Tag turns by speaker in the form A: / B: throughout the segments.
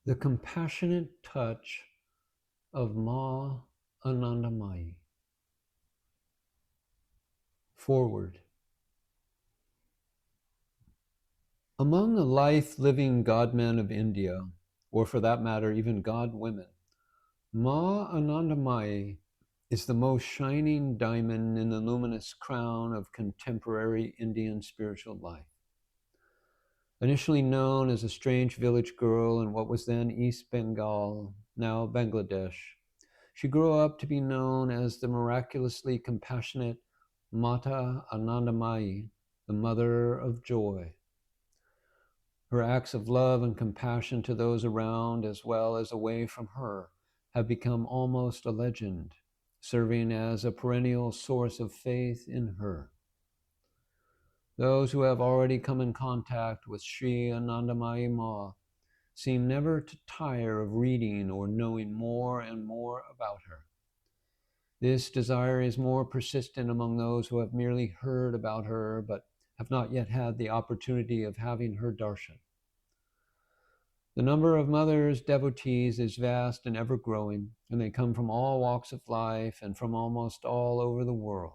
A: The compassionate touch of Ma Anandamayee. Foreword. Among the life-living godmen of India, or for that matter, even god-women, Ma Anandamayee is the most shining diamond in the luminous crown of contemporary Indian spiritual life. Initially known as a strange village girl in what was then East Bengal, now Bangladesh, she grew up to be known as the miraculously compassionate Mata Anandamayee, the mother of joy. Her acts of love and compassion to those around as well as away from her have become almost a legend, serving as a perennial source of faith in her. Those who have already come in contact with Sri Anandamayi Ma seem never to tire of reading or knowing more and more about her. This desire is more persistent among those who have merely heard about her but have not yet had the opportunity of having her darshan. The number of mothers devotees is vast and ever growing, and they come from all walks of life and from almost all over the world.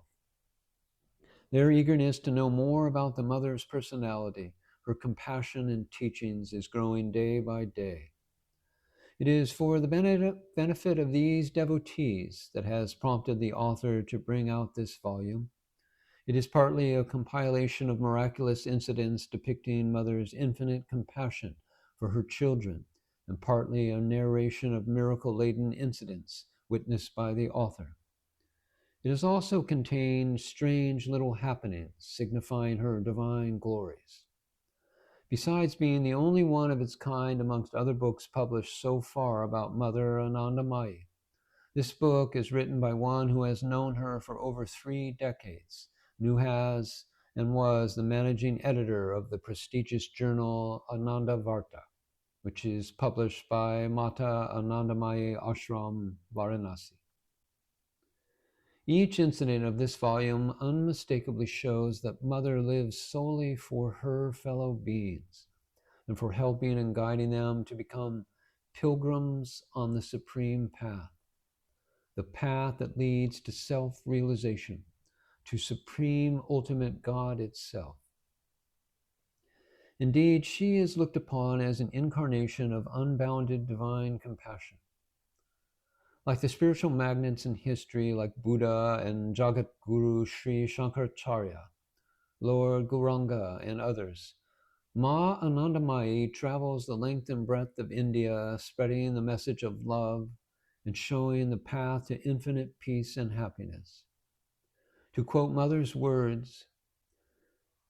A: Their eagerness to know more about the mother's personality, her compassion and teachings is growing day by day. It is for the benefit of these devotees that has prompted the author to bring out this volume. It is partly a compilation of miraculous incidents depicting Mother's infinite compassion for her children, and partly a narration of miracle-laden incidents witnessed by the author. It has also contained strange little happenings signifying her divine glories. Besides being the only one of its kind amongst other books published so far about Mother Anandamayee, this book is written by one who has known her for over 3 decades, and who has and was the managing editor of the prestigious journal Ananda Varta, which is published by Mata Anandamayee Ashram, Varanasi. Each incident of this volume unmistakably shows that Mother lives solely for her fellow beings and for helping and guiding them to become pilgrims on the supreme path, the path that leads to self-realization, to supreme ultimate God itself. Indeed, she is looked upon as an incarnation of unbounded divine compassion. Like the spiritual magnets in history like Buddha and Jagat Guru Sri Shankaracharya, Lord Gauranga, and others, Ma Anandamayee travels the length and breadth of India, spreading the message of love and showing the path to infinite peace and happiness. To quote Mother's words,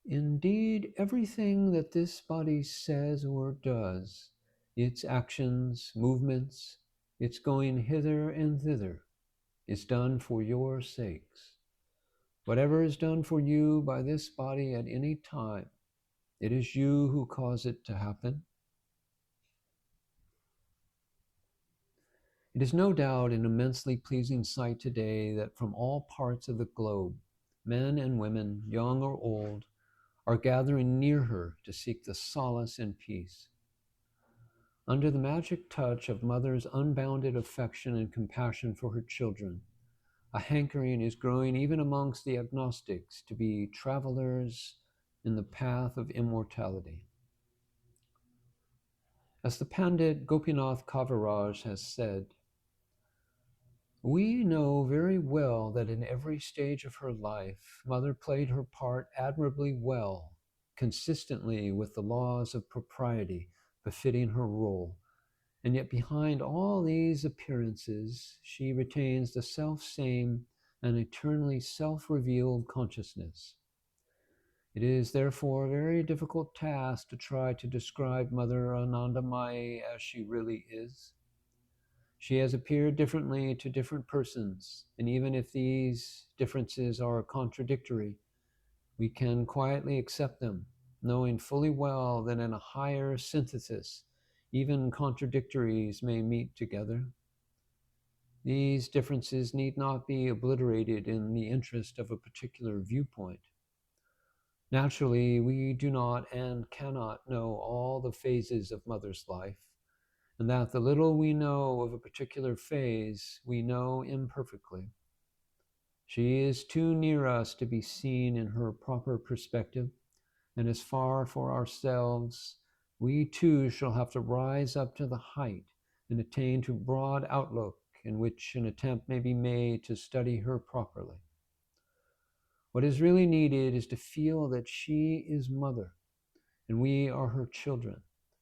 A: "Indeed, everything that this body says or does, its actions, movements, its going hither and thither, is done for your sakes. Whatever is done for you by this body at any time, it is you who cause it to happen." It is no doubt an immensely pleasing sight today that from all parts of the globe, men and women, young or old, are gathering near her to seek the solace and peace. Under the magic touch of Mother's unbounded affection and compassion for her children, a hankering is growing even amongst the agnostics to be travelers in the path of immortality. As the Pandit Gopinath Kaviraj has said, "We know very well that in every stage of her life, Mother played her part admirably well, consistently with the laws of propriety befitting her role, and yet behind all these appearances, she retains the self-same and eternally self-revealed consciousness. It is therefore a very difficult task to try to describe Mother Anandamayi as she really is. She has appeared differently to different persons, and even if these differences are contradictory, we can quietly accept them, knowing fully well that in a higher synthesis, even contradictories may meet together. These differences need not be obliterated in the interest of a particular viewpoint. Naturally, we do not and cannot know all the phases of Mother's life, and that the little we know of a particular phase, we know imperfectly. She is too near us to be seen in her proper perspective, and as far for ourselves, we too shall have to rise up to the height and attain to broad outlook in which an attempt may be made to study her properly. What is really needed is to feel that she is mother, and we are her children,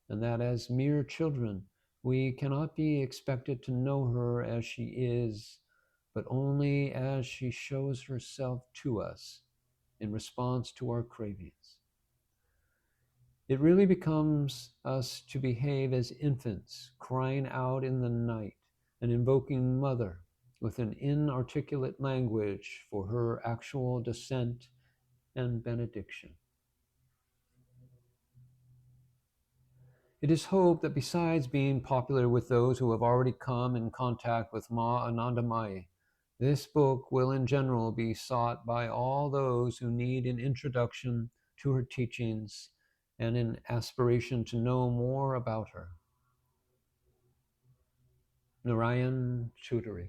A: and that as mere children, we cannot be expected to know her as she is, but only as she shows herself to us in response to our cravings. It really becomes us to behave as infants, crying out in the night and invoking Mother with an inarticulate language for her actual descent and benediction. It is hoped that besides being popular with those who have already come in contact with Ma Anandamayee, this book will in general be sought by all those who need an introduction to her teachings and an aspiration to know more about her. Narayan Chaudhuri.